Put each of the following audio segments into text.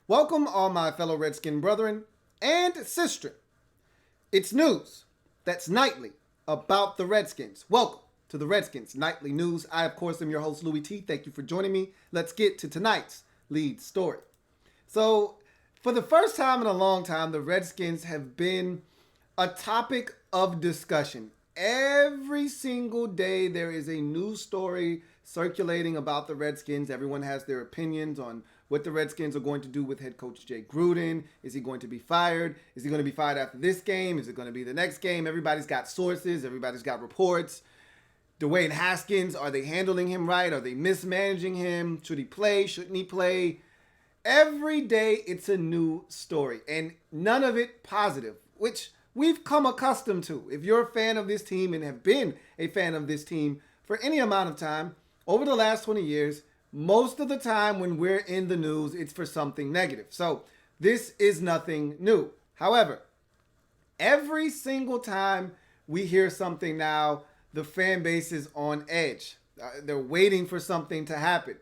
Welcome, all my fellow Redskin brethren and sister. It's news that's nightly about the Redskins. Welcome to the Redskins Nightly News. I, of course, am your host, Louie T. Thank you for joining me. Let's get to tonight's lead story. So, for the first time in a long time, the Redskins have been a topic of discussion. Every single day, there is a news story circulating about the Redskins. Everyone has their opinions on what the Redskins are going to do with head coach Jay Gruden. Is he going to be fired? Is he going to be fired after this game? Is it going to be the next game? Everybody's got sources. Everybody's got reports. Dwayne Haskins, are they handling him right? Are they mismanaging him? Should he play? Shouldn't he play? Every day it's a new story, and none of it positive, which we've come accustomed to. If you're a fan of this team and have been a fan of this team for any amount of time, over the last 20 years, most of the time when we're in the news, it's for something negative. So this is nothing new. However, every single time we hear something now, the fan base is on edge. They're waiting for something to happen.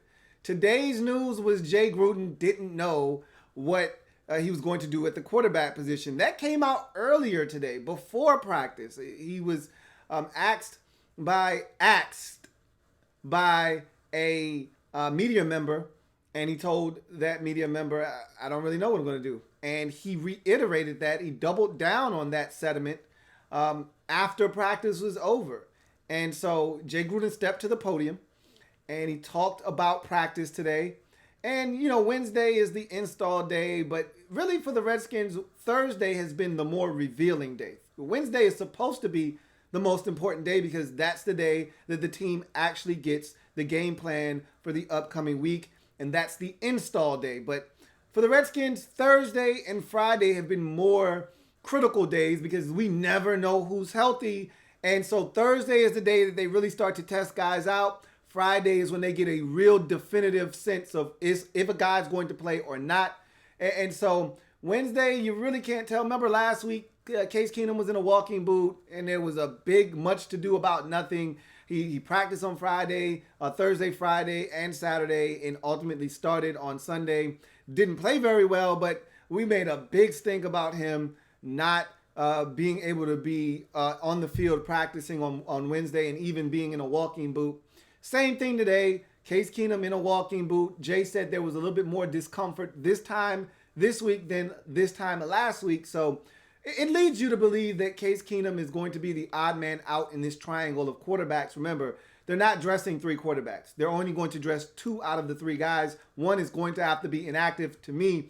Today's news was Jay Gruden didn't know what he was going to do at the quarterback position. That came out earlier today, before practice. He was asked by a media member, and he told that media member, I don't really know what I'm going to do. And he reiterated that. He doubled down on that sentiment after practice was over. And so Jay Gruden stepped to the podium, and he talked about practice today. And, you know, Wednesday is the install day, but really for the Redskins, Thursday has been the more revealing day. Wednesday is supposed to be the most important day because that's the day that the team actually gets the game plan for the upcoming week, and that's the install day. But for the Redskins, Thursday and Friday have been more critical days because we never know who's healthy. And so Thursday is the day that they really start to test guys out. Friday is when they get a real definitive sense of if a guy's going to play or not. And so Wednesday, you really can't tell. Remember last week, Case Keenum was in a walking boot, and there was a big much to do about nothing. He practiced on Friday, Thursday, Friday, and Saturday, and ultimately started on Sunday. Didn't play very well, but we made a big stink about him not being able to be on the field practicing on Wednesday and even being in a walking boot. Same thing today. Case Keenum in a walking boot. Jay said there was a little bit more discomfort this week than this time last week. So it leads you to believe that Case Keenum is going to be the odd man out in this triangle of quarterbacks. Remember, they're not dressing three quarterbacks. They're only going to dress two out of the three guys. One is going to have to be inactive. To me,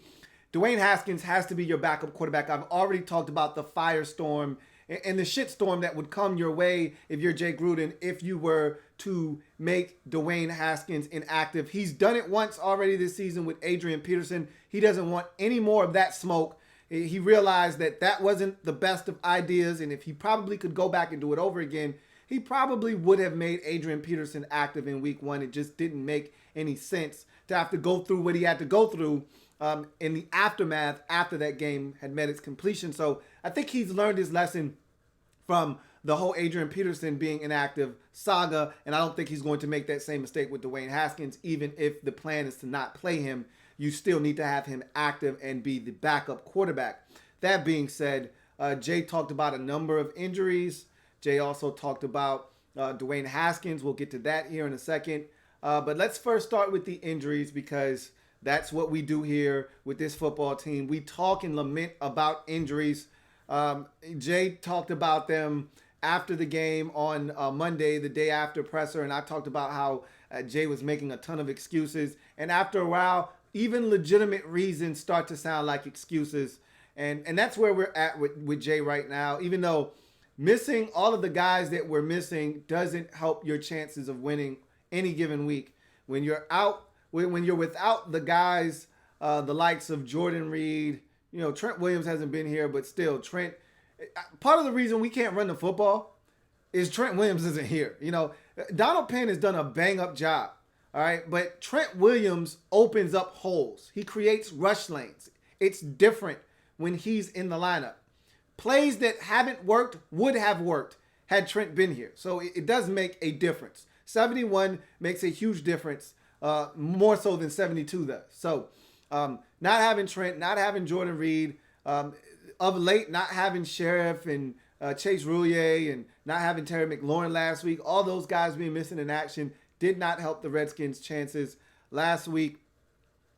Dwayne Haskins has to be your backup quarterback. I've already talked about the firestorm and the shitstorm that would come your way if you're Jay Gruden if you were to make Dwayne Haskins inactive. He's done it once already this season with Adrian Peterson. He doesn't want any more of that smoke. He realized that that wasn't the best of ideas, and if he probably could go back and do it over again, he probably would have made Adrian Peterson active in week one. It just didn't make any sense to have to go through what he had to go through in the aftermath after that game had met its completion. So I think he's learned his lesson from the whole Adrian Peterson being inactive saga, and I don't think he's going to make that same mistake with Dwayne Haskins. Even if the plan is to not play him, you still need to have him active and be the backup quarterback. That being said, Jay talked about a number of injuries. Jay also talked about Dwayne Haskins. We'll get to that here in a second. But let's first start with the injuries because that's what we do here with this football team. We talk and lament about injuries. Jay talked about them after the game on Monday, the day after presser, and I talked about how Jay was making a ton of excuses. And after a while, even legitimate reasons start to sound like excuses. And that's where we're at with Jay right now, even though missing all of the guys that we're missing doesn't help your chances of winning any given week. When you're without the guys, the likes of Jordan Reed, you know, Trent Williams hasn't been here, but still, Trent, part of the reason we can't run the football is Trent Williams isn't here. You know, Donald Penn has done a bang-up job, all right? But Trent Williams opens up holes. He creates rush lanes. It's different when he's in the lineup. Plays that haven't worked would have worked had Trent been here. So it does make a difference. 71 makes a huge difference, more so than 72 does. So Not having Trent, not having Jordan Reed, of late not having Sheriff and Chase Roulier and not having Terry McLaurin last week. All those guys being missing in action did not help the Redskins' chances last week.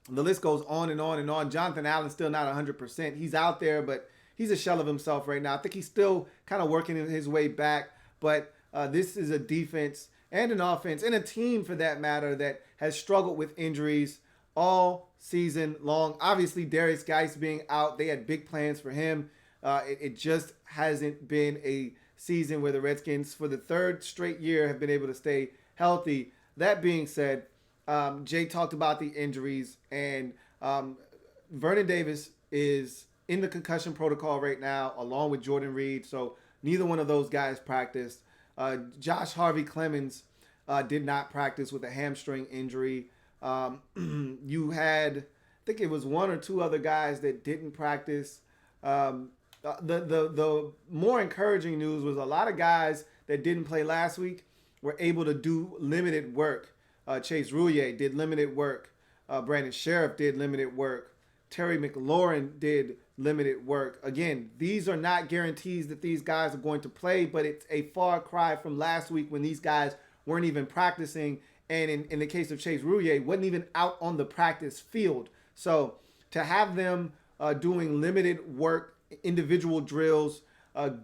The list goes on and on and on. Jonathan Allen's still not 100%. He's out there, but he's a shell of himself right now. I think he's still kind of working his way back. But this is a defense and an offense and a team, for that matter, that has struggled with injuries all season long. Obviously, Darius Geis being out, they had big plans for him. It just hasn't been a season where the Redskins, for the third straight year, have been able to stay healthy. That being said, Jay talked about the injuries, and Vernon Davis is in the concussion protocol right now, along with Jordan Reed. So neither one of those guys practiced. Josh Harvey Clemens did not practice with a hamstring injury. You had, I think it was one or two other guys that didn't practice. The more encouraging news was a lot of guys that didn't play last week were able to do limited work. Chase Roulier did limited work. Brandon Sheriff did limited work. Terry McLaurin did limited work. Again, these are not guarantees that these guys are going to play, but it's a far cry from last week when these guys weren't even practicing. And in the case of Chase Roulier, wasn't even out on the practice field. So to have them doing limited work, individual drills,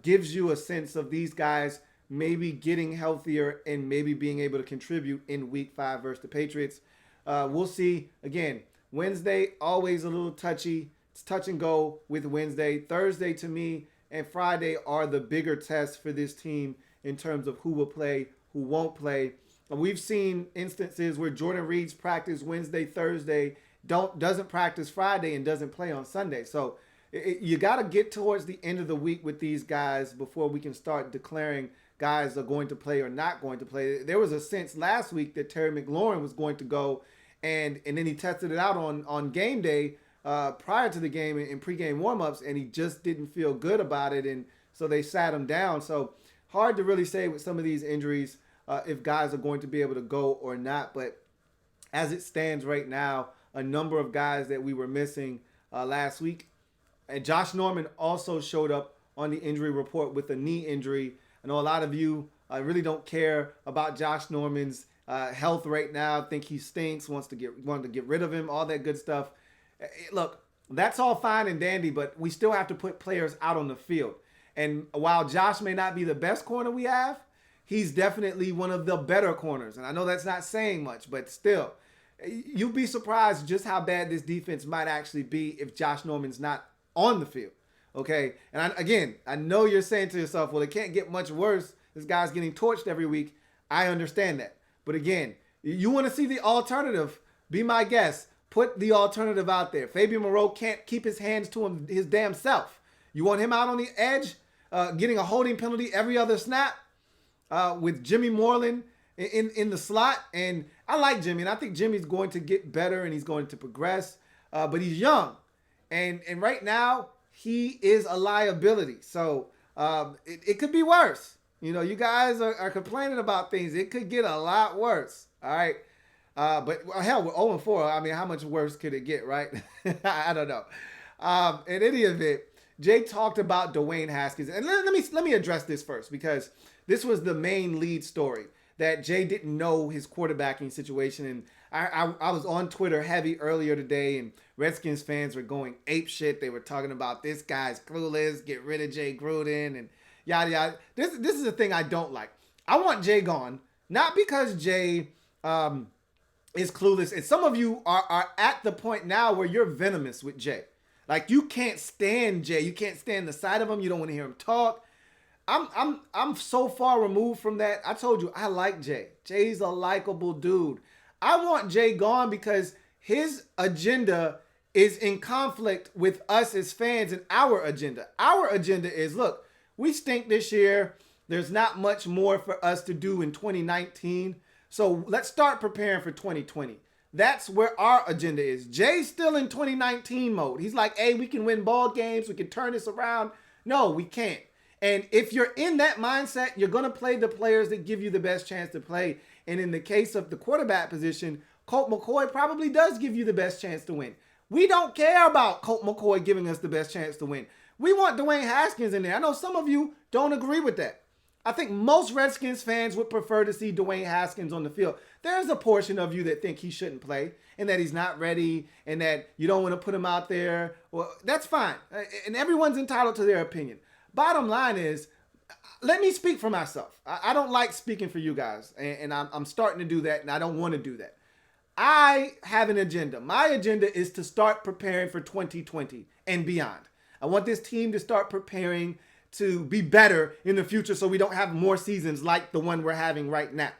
gives you a sense of these guys maybe getting healthier and maybe being able to contribute in week 5 versus the Patriots. We'll see. Again, Wednesday, always a little touchy. It's touch and go with Wednesday. Thursday, to me, and Friday are the bigger tests for this team in terms of who will play, who won't play. We've seen instances where Jordan Reed's practice Wednesday, Thursday, doesn't practice Friday and doesn't play on Sunday. So you got to get towards the end of the week with these guys before we can start declaring guys are going to play or not going to play. There was a sense last week that Terry McLaurin was going to go, and then he tested it out on game day prior to the game in pregame warmups, and he just didn't feel good about it, and so they sat him down. So hard to really say with some of these injuries if guys are going to be able to go or not. But as it stands right now, a number of guys that we were missing last week. And Josh Norman also showed up on the injury report with a knee injury. I know a lot of you really don't care about Josh Norman's health right now. Think he stinks, wanted to get rid of him, all that good stuff. Look, that's all fine and dandy, but we still have to put players out on the field. And while Josh may not be the best corner we have, he's definitely one of the better corners. And I know that's not saying much, but still, you'd be surprised just how bad this defense might actually be if Josh Norman's not on the field. Okay, and I know you're saying to yourself, well, it can't get much worse. This guy's getting torched every week. I understand that. But again, you want to see the alternative, be my guest. Put the alternative out there. Fabian Moreau can't keep his hands to his damn self. You want him out on the edge, getting a holding penalty every other snap with Jimmy Moreland in the slot. And I like Jimmy, and I think Jimmy's going to get better and he's going to progress. But he's young. And right now, he is a liability. So it could be worse. You know, you guys are complaining about things. It could get a lot worse. All right. But hell, we're 0-4. I mean, how much worse could it get, right? I don't know. In any event, Jay talked about Dwayne Haskins. And let me address this first, because this was the main lead story, that Jay didn't know his quarterbacking situation. And I was on Twitter heavy earlier today, and Redskins fans were going ape shit. They were talking about this guy's clueless, get rid of Jay Gruden, and yada yada. This is the thing I don't like. I want Jay gone, not because Jay is clueless. And some of you are at the point now where you're venomous with Jay. Like, you can't stand Jay. You can't stand the sight of him. You don't want to hear him talk. I'm so far removed from that. I told you, I like Jay. Jay's a likable dude. I want Jay gone because his agenda is in conflict with us as fans and our agenda. Our agenda is, look, we stink this year. There's not much more for us to do in 2019. So let's start preparing for 2020. That's where our agenda is. Jay's still in 2019 mode. He's like, hey, we can win ball games. We can turn this around. No, we can't. And if you're in that mindset, you're going to play the players that give you the best chance to play. And in the case of the quarterback position, Colt McCoy probably does give you the best chance to win. We don't care about Colt McCoy giving us the best chance to win. We want Dwayne Haskins in there. I know some of you don't agree with that. I think most Redskins fans would prefer to see Dwayne Haskins on the field. There's a portion of you that think he shouldn't play and that he's not ready and that you don't want to put him out there. Well, that's fine. And everyone's entitled to their opinion. Bottom line is, let me speak for myself. I don't like speaking for you guys, and I'm starting to do that, and I don't want to do that. I have an agenda. My agenda is to start preparing for 2020 and beyond. I want this team to start preparing to be better in the future so we don't have more seasons like the one we're having right now.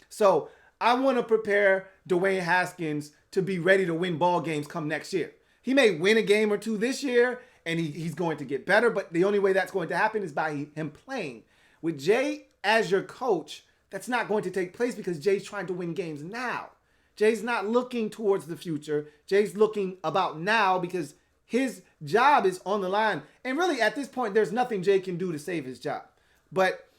So I want to prepare Dwayne Haskins to be ready to win ball games come next year. He may win a game or two this year, and he's going to get better, but the only way that's going to happen is by him playing. With Jay as your coach, that's not going to take place because Jay's trying to win games now. Jay's not looking towards the future. Jay's looking about now because his job is on the line. And really, at this point, there's nothing Jay can do to save his job. But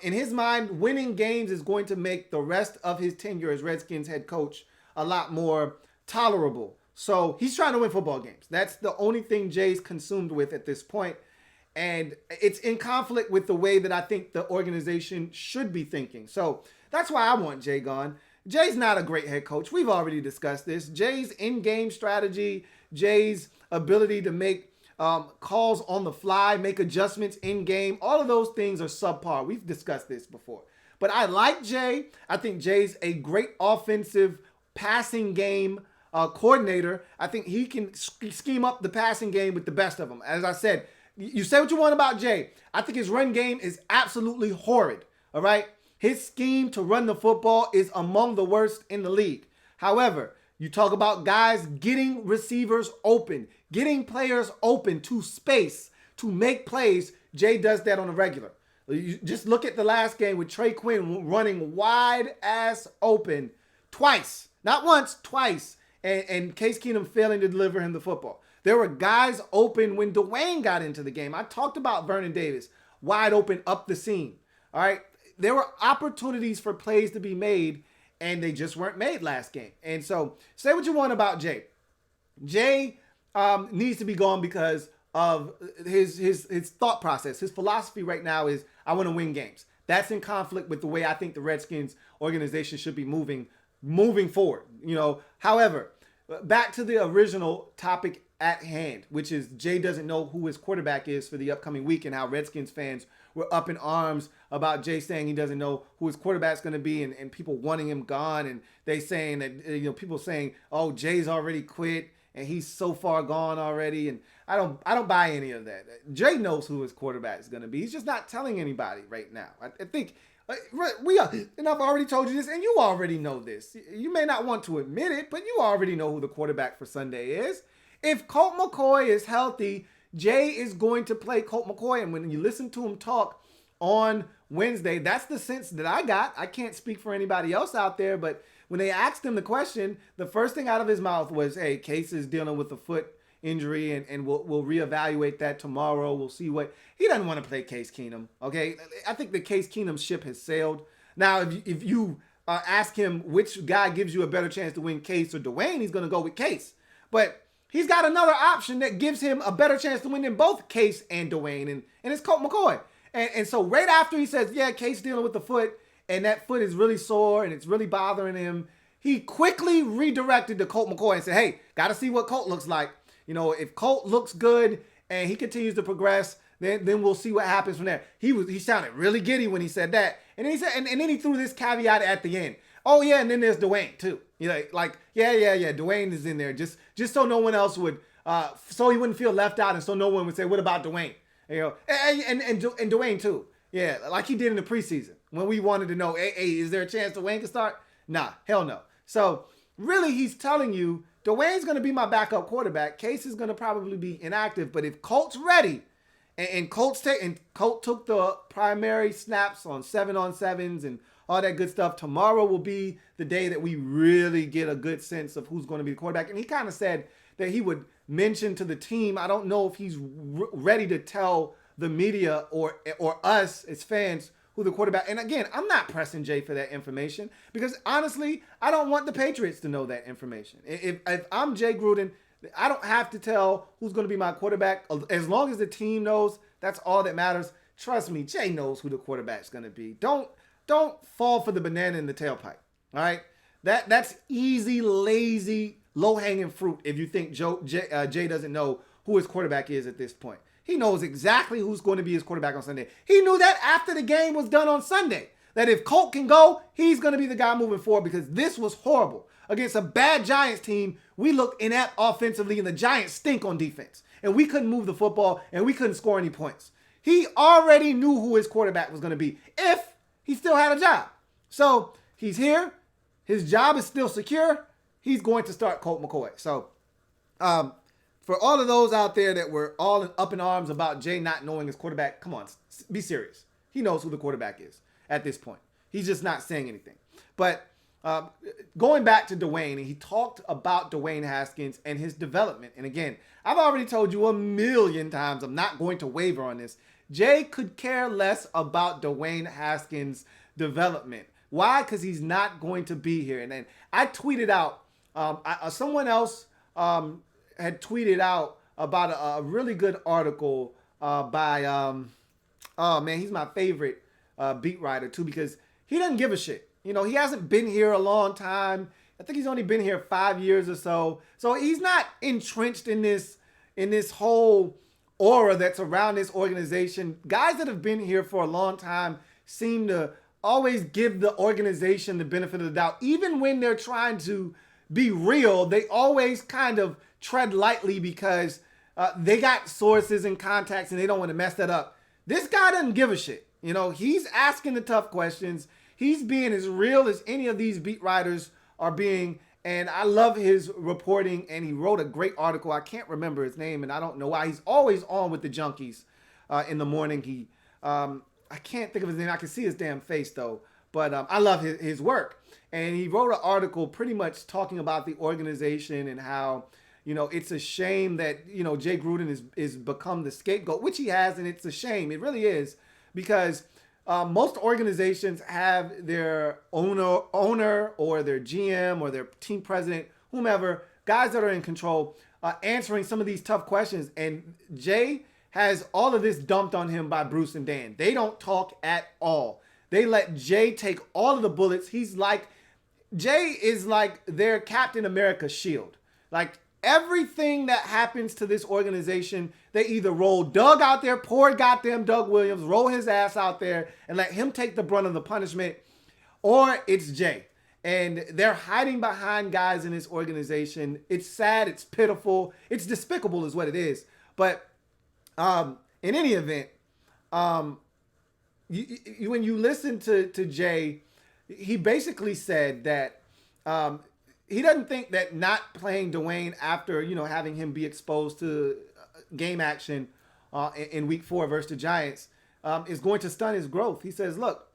in his mind, winning games is going to make the rest of his tenure as Redskins head coach a lot more tolerable. So he's trying to win football games. That's the only thing Jay's consumed with at this point. And it's in conflict with the way that I think the organization should be thinking. So that's why I want Jay gone. Jay's not a great head coach. We've already discussed this. Jay's in-game strategy, Jay's ability to make calls on the fly, make adjustments in-game, all of those things are subpar. We've discussed this before. But I like Jay. I think Jay's a great offensive passing game coordinator. I think he can scheme up the passing game with the best of them. As I said, you say what you want about Jay. I think his run game is absolutely horrid. All right? His scheme to run the football is among the worst in the league. However, you talk about guys getting receivers open, getting players open to space to make plays. Jay does that on a regular. You just look at the last game with Trey Quinn running wide ass open twice. Not once, twice. And Case Keenum failing to deliver him the football. There were guys open when Dwayne got into the game. I talked about Vernon Davis, wide open up the seam. All right. There were opportunities for plays to be made, and they just weren't made last game. And so say what you want about Jay. Jay needs to be gone because of his thought process. His philosophy right now is, I want to win games. That's in conflict with the way I think the Redskins organization should be moving forward. However, back to the original topic at hand, which is Jay doesn't know who his quarterback is for the upcoming week and how Redskins fans were up in arms about Jay saying he doesn't know who his quarterback's going to be and people wanting him gone. And they saying that, people saying, oh, Jay's already quit and he's so far gone already. And I don't buy any of that. Jay knows who his quarterback is going to be. He's just not telling anybody right now. I think we are, and I've already told you this, and you already know this. You may not want to admit it, but you already know who the quarterback for Sunday is. If Colt McCoy is healthy, Jay is going to play Colt McCoy. And when you listen to him talk on Wednesday, that's the sense that I got. I can't speak for anybody else out there, but when they asked him the question, the first thing out of his mouth was, hey, Case is dealing with a foot injury, and we'll reevaluate that tomorrow. We'll see what he doesn't want to play Case Keenum. Okay, I think the Case Keenum ship has sailed. Now, if you ask him which guy gives you a better chance to win, Case or Dwayne, he's going to go with Case. But he's got another option that gives him a better chance to win than both Case and Dwayne, and it's Colt McCoy. And so right after he says, yeah, Case dealing with the foot, and that foot is really sore and it's really bothering him, he quickly redirected to Colt McCoy and said, hey, got to see what Colt looks like. If Colt looks good and he continues to progress, then we'll see what happens from there. He sounded really giddy when he said that. And then he said, and then he threw this caveat at the end. Oh yeah, and then there's Dwayne too. Yeah, Dwayne is in there just so no one else would, so he wouldn't feel left out, and so no one would say, what about Dwayne? And Dwayne too. Yeah, like he did in the preseason when we wanted to know, hey, is there a chance Dwayne can start? Nah, hell no. So really, he's telling you, Dwayne's going to be my backup quarterback. Case is going to probably be inactive, but if Colt's ready, and Colt took the primary snaps on 7-on-7s and all that good stuff, tomorrow will be the day that we really get a good sense of who's going to be the quarterback. And he kind of said that he would mention to the team. I don't know if he's ready to tell the media or us as fans who the quarterback. And again, I'm not pressing Jay for that information because honestly, I don't want the Patriots to know that information. If I'm Jay Gruden, I don't have to tell who's going to be my quarterback. As long as the team knows, that's all that matters. Trust me, Jay knows who the quarterback's going to be. Don't fall for the banana in the tailpipe. All right? That's easy, lazy, low-hanging fruit if you think Jay doesn't know who his quarterback is at this point. He knows exactly who's going to be his quarterback on Sunday. He knew that after the game was done on Sunday. That if Colt can go, he's going to be the guy moving forward because this was horrible. Against a bad Giants team, we look inept offensively and the Giants stink on defense. And we couldn't move the football and we couldn't score any points. He already knew who his quarterback was going to be if he still had a job. So he's here. His job is still secure. He's going to start Colt McCoy. So for all of those out there that were all up in arms about Jay not knowing his quarterback, come on, be serious. He knows who the quarterback is at this point. He's just not saying anything. But going back to Dwayne, and he talked about Dwayne Haskins and his development. And again, I've already told you a million times, I'm not going to waver on this. Jay could care less about Dwayne Haskins' development. Why? Because he's not going to be here. And then I tweeted out, someone else had tweeted out about a really good article by, oh man, he's my favorite beat writer too, because he doesn't give a shit. You know, he hasn't been here a long time. I think he's only been here 5 years or so. So he's not entrenched in this whole aura that's around this organization. Guys that have been here for a long time seem to always give the organization the benefit of the doubt. Even when they're trying to be real, they always kind of tread lightly because they got sources and contacts and they don't want to mess that up. This guy doesn't give a shit. You know, he's asking the tough questions. He's being as real as any of these beat writers are being. And I love his reporting. And he wrote a great article. I can't remember his name, and I don't know why. He's always on with the junkies in the morning. I can't think of his name. I can see his damn face, though. But I love his work. And he wrote an article pretty much talking about the organization and how, you know, it's a shame that, you know, Jay Gruden is become the scapegoat, which he has, and it's a shame. It really is, because most organizations have their owner or their GM or their team president, whomever, guys that are in control, answering some of these tough questions. And Jay has all of this dumped on him by Bruce and Dan. They don't talk at all. They let Jay take all of the bullets. Jay is like their Captain America shield. Like everything that happens to this organization, they either roll Doug out there, poor goddamn Doug Williams, roll his ass out there and let him take the brunt of the punishment, or it's Jay. And they're hiding behind guys in this organization. It's sad. It's pitiful. It's despicable is what it is. But in any event, when you listen to Jay, he basically said that he doesn't think that not playing Dwayne after, you know, having him be exposed to game action in week 4 versus the Giants is going to stun his growth. He says, look,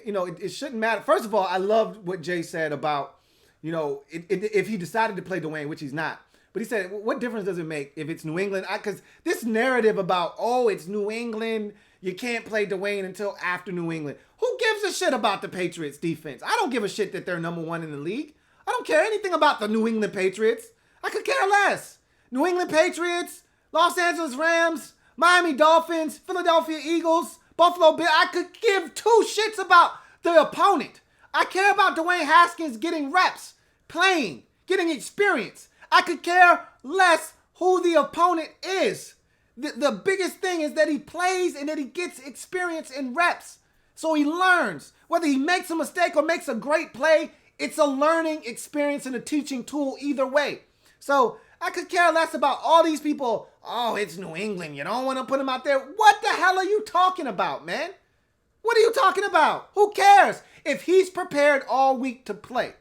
you know, it shouldn't matter. First of all, I loved what Jay said about, you know, if he decided to play Dwayne, which he's not. But he said, what difference does it make if it's New England? Because this narrative about, oh, it's New England, you can't play Dwayne until after New England. Who gives a shit about the Patriots defense? I don't give a shit that they're number 1 in the league. I don't care anything about the New England Patriots. I could care less. New England Patriots, Los Angeles Rams, Miami Dolphins, Philadelphia Eagles, Buffalo Bills. I could give 2 shits about the opponent. I care about Dwayne Haskins getting reps, playing, getting experience. I could care less who the opponent is. The biggest thing is that he plays and that he gets experience and reps. So he learns. Whether he makes a mistake or makes a great play, it's a learning experience and a teaching tool either way. So I could care less about all these people. Oh, it's New England. You don't want to put him out there. What the hell are you talking about, man? What are you talking about? Who cares? If he's prepared all week to play,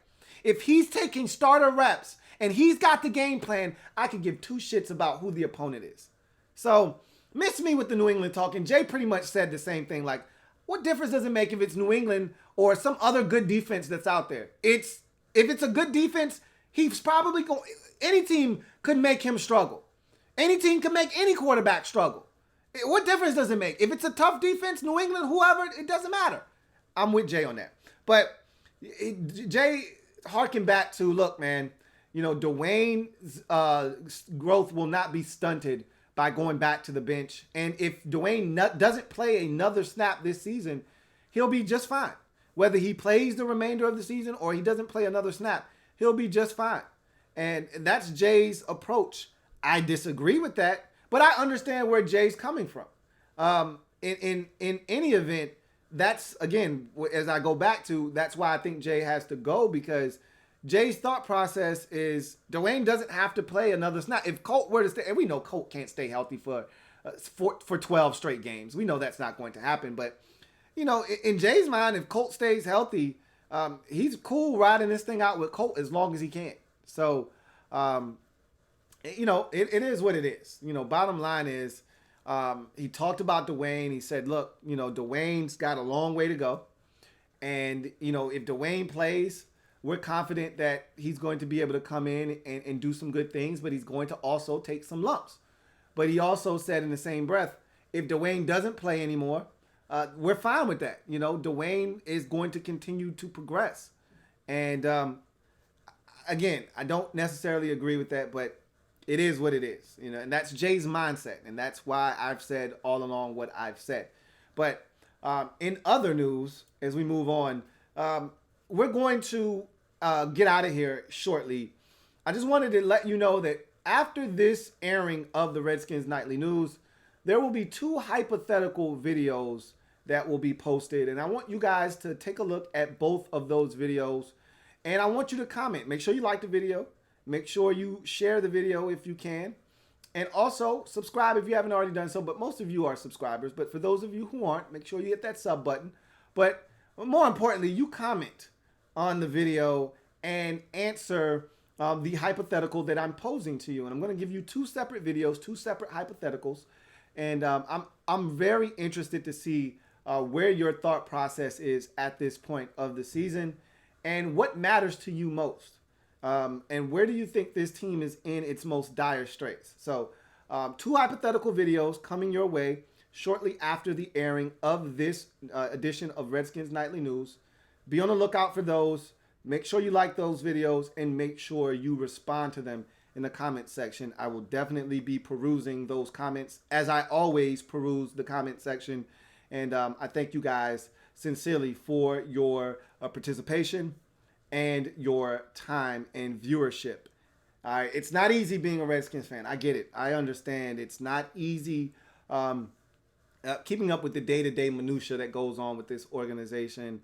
if he's taking starter reps and he's got the game plan, I could give 2 shits about who the opponent is. So miss me with the New England talking. Jay pretty much said the same thing. Like, what difference does it make if it's New England or some other good defense that's out there? If it's a good defense, he's probably going. Any team could make him struggle. Any team can make any quarterback struggle. What difference does it make? If it's a tough defense, New England, whoever, it doesn't matter. I'm with Jay on that. But Jay harkened back to, look, man, Dwayne's growth will not be stunted by going back to the bench. And if Dwayne doesn't play another snap this season, he'll be just fine. Whether he plays the remainder of the season or he doesn't play another snap, he'll be just fine. And that's Jay's approach. I disagree with that, but I understand where Jay's coming from. In any event, that's, again, as I go back to, that's why I think Jay has to go, because Jay's thought process is Dwayne doesn't have to play another snap. If Colt were to stay, and we know Colt can't stay healthy for 12 straight games. We know that's not going to happen. But, in Jay's mind, if Colt stays healthy, he's cool riding this thing out with Colt as long as he can. So, it is what it is. Bottom line is, he talked about Dwayne. He said, look, Dwayne's got a long way to go. And, if Dwayne plays, we're confident that he's going to be able to come in and do some good things, but he's going to also take some lumps. But he also said in the same breath, if Dwayne doesn't play anymore, we're fine with that. Dwayne is going to continue to progress. And again, I don't necessarily agree with that, but it is what it is. And that's Jay's mindset. And that's why I've said all along what I've said. But in other news, as we move on, we're going to get out of here shortly. I just wanted to let you know that after this airing of the Redskins Nightly News, there will be 2 hypothetical videos that will be posted. And I want you guys to take a look at both of those videos. And I want you to comment. Make sure you like the video. Make sure you share the video if you can. And also subscribe if you haven't already done so. But most of you are subscribers. But for those of you who aren't, make sure you hit that sub button. But more importantly, you comment on the video and answer the hypothetical that I'm posing to you. And I'm going to give you 2 separate videos, 2 separate hypotheticals. And I'm very interested to see where your thought process is at this point of the season and what matters to you most. And where do you think this team is in its most dire straits? So 2 hypothetical videos coming your way shortly after the airing of this edition of Redskins Nightly News. Be on the lookout for those. Make sure you like those videos and make sure you respond to them in the comment section. I will definitely be perusing those comments, as I always peruse the comment section. And I thank you guys sincerely for your participation and your time and viewership. All right, it's not easy being a Redskins fan. I get it. I understand. It's not easy keeping up with the day-to-day minutia that goes on with this organization.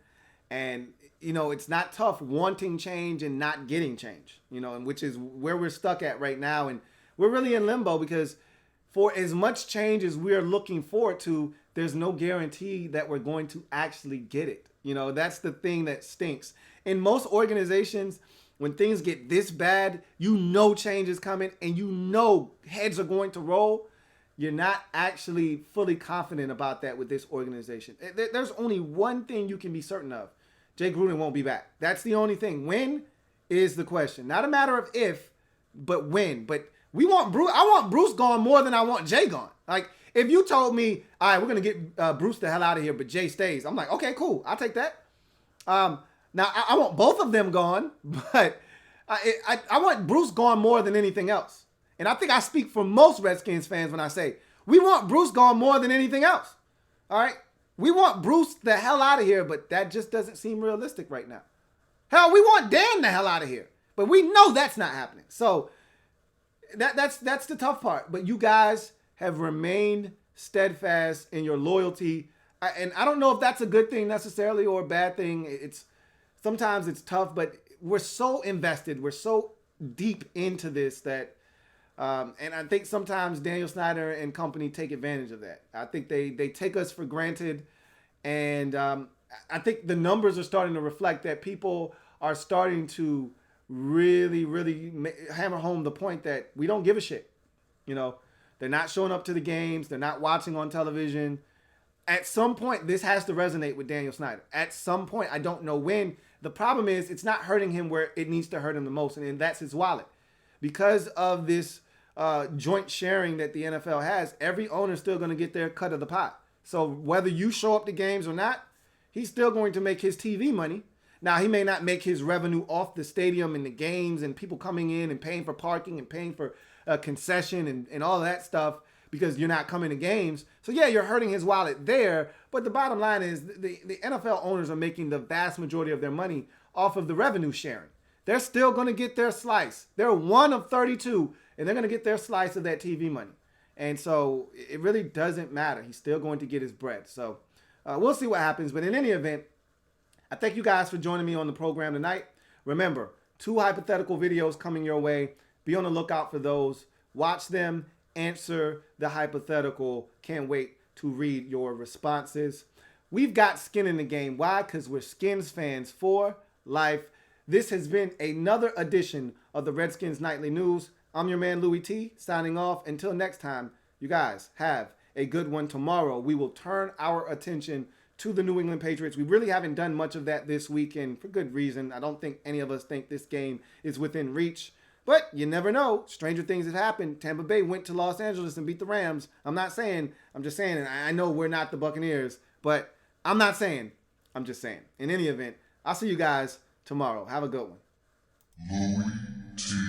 And, it's not tough wanting change and not getting change, and which is where we're stuck at right now. And we're really in limbo because for as much change as we're looking forward to, there's no guarantee that we're going to actually get it. That's the thing that stinks. In most organizations, when things get this bad, change is coming and heads are going to roll. You're not actually fully confident about that with this organization. There's only one thing you can be certain of. Jay Gruden won't be back. That's the only thing. When is the question. Not a matter of if, but when. But I want Bruce gone more than I want Jay gone. Like, if you told me, all right, we're going to get Bruce the hell out of here, but Jay stays, I'm like, okay, cool. I'll take that. Now, I want both of them gone, but I want Bruce gone more than anything else. And I think I speak for most Redskins fans when I say, we want Bruce gone more than anything else. All right? We want Bruce the hell out of here, but that just doesn't seem realistic right now. Hell, we want Dan the hell out of here, but we know that's not happening. So that's the tough part. But you guys have remained steadfast in your loyalty. And I don't know if that's a good thing necessarily or a bad thing. Sometimes it's tough, but we're so invested. We're so deep into this that and I think sometimes Daniel Snyder and company take advantage of that. I think they take us for granted. And I think the numbers are starting to reflect that people are starting to really, really hammer home the point that we don't give a shit. They're not showing up to the games. They're not watching on television. At some point, this has to resonate with Daniel Snyder. At some point, I don't know when. The problem is it's not hurting him where it needs to hurt him the most, and that's his wallet. Because of this joint sharing that the NFL has, every owner's still going to get their cut of the pot. So whether you show up to games or not, he's still going to make his TV money. Now, he may not make his revenue off the stadium and the games and people coming in and paying for parking and paying for a concession and all that stuff because you're not coming to games. So, yeah, you're hurting his wallet there. But the bottom line is the NFL owners are making the vast majority of their money off of the revenue sharing. They're still going to get their slice. They're one of 32, and they're going to get their slice of that TV money. And so it really doesn't matter. He's still going to get his bread. So we'll see what happens. But in any event, I thank you guys for joining me on the program tonight. Remember, 2 hypothetical videos coming your way. Be on the lookout for those. Watch them. Answer the hypothetical. Can't wait to read your responses. We've got skin in the game. Why? Because we're Skins fans for life. This has been another edition of the Redskins Nightly News. I'm your man, Louie T, signing off. Until next time, you guys have a good one. Tomorrow, we will turn our attention to the New England Patriots. We really haven't done much of that this weekend for good reason. I don't think any of us think this game is within reach. But you never know. Stranger things have happened. Tampa Bay went to Los Angeles and beat the Rams. I'm just saying, and I know we're not the Buccaneers, but I'm not saying. I'm just saying. In any event, I'll see you guys tomorrow. Have a good one. Louie T.